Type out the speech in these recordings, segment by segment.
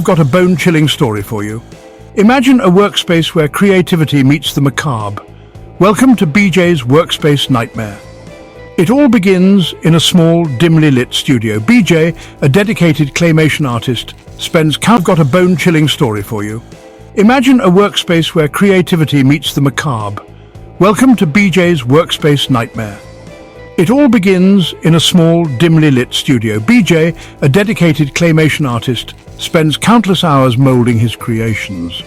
got a bone-chilling story for you. Imagine a workspace where creativity meets the macabre. Welcome to BJ's Workspace Nightmare. It all begins in a small, dimly lit studio. BJ, a dedicated claymation artist, I've got a bone-chilling story for you. Imagine a workspace where creativity meets the macabre. Welcome to BJ's Workspace Nightmare. It all begins in a small, dimly lit studio. BJ, a dedicated claymation artist, spends countless hours molding his creations.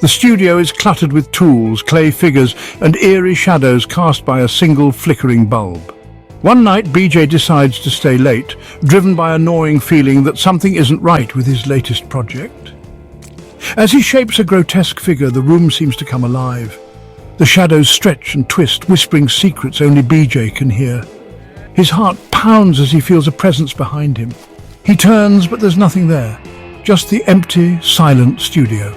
The studio is cluttered with tools, clay figures, and eerie shadows cast by a single flickering bulb. One night, BJ decides to stay late, driven by a gnawing feeling that something isn't right with his latest project. As he shapes a grotesque figure, the room seems to come alive. The shadows stretch and twist, whispering secrets only BJ can hear. His heart pounds as he feels a presence behind him. He turns, but there's nothing there. Just the empty, silent studio.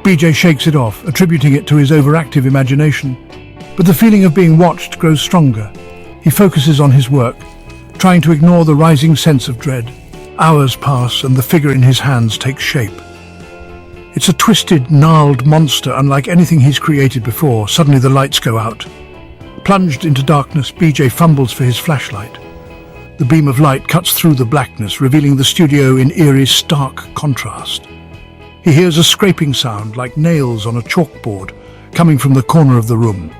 BJ shakes it off, attributing it to his overactive imagination. But the feeling of being watched grows stronger. He focuses on his work, trying to ignore the rising sense of dread. Hours pass and the figure in his hands takes shape. It's a twisted, gnarled monster unlike anything he's created before. Suddenly the lights go out. Plunged into darkness, BJ fumbles for his flashlight. The beam of light cuts through the blackness, revealing the studio in eerie, stark contrast. He hears a scraping sound like nails on a chalkboard coming from the corner of the room.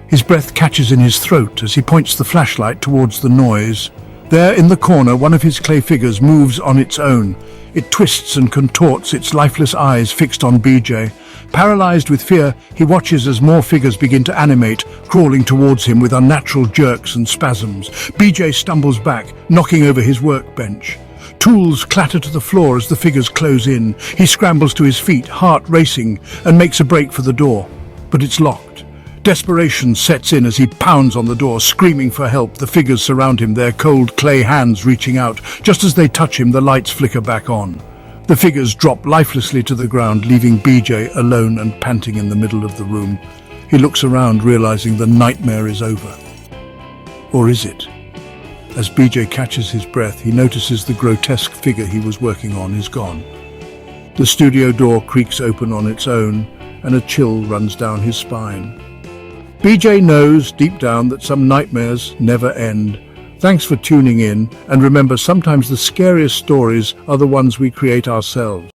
His breath catches in his throat as he points the flashlight towards the noise. There in the corner, one of his clay figures moves on its own. It twists and contorts, its lifeless eyes fixed on BJ. Paralyzed with fear, he watches as more figures begin to animate, crawling towards him with unnatural jerks and spasms. BJ stumbles back, knocking over his workbench. Tools clatter to the floor as the figures close in. He scrambles to his feet, heart racing, and makes a break for the door. But it's locked. Desperation sets in as he pounds on the door, screaming for help. The figures surround him, their cold clay hands reaching out. Just as they touch him, the lights flicker back on. The figures drop lifelessly to the ground, leaving BJ alone and panting in the middle of the room. He looks around, realizing the nightmare is over. Or is it? As BJ catches his breath, he notices the grotesque figure he was working on is gone. The studio door creaks open on its own, and a chill runs down his spine. BJ knows deep down that some nightmares never end. Thanks for tuning in, and remember, sometimes the scariest stories are the ones we create ourselves.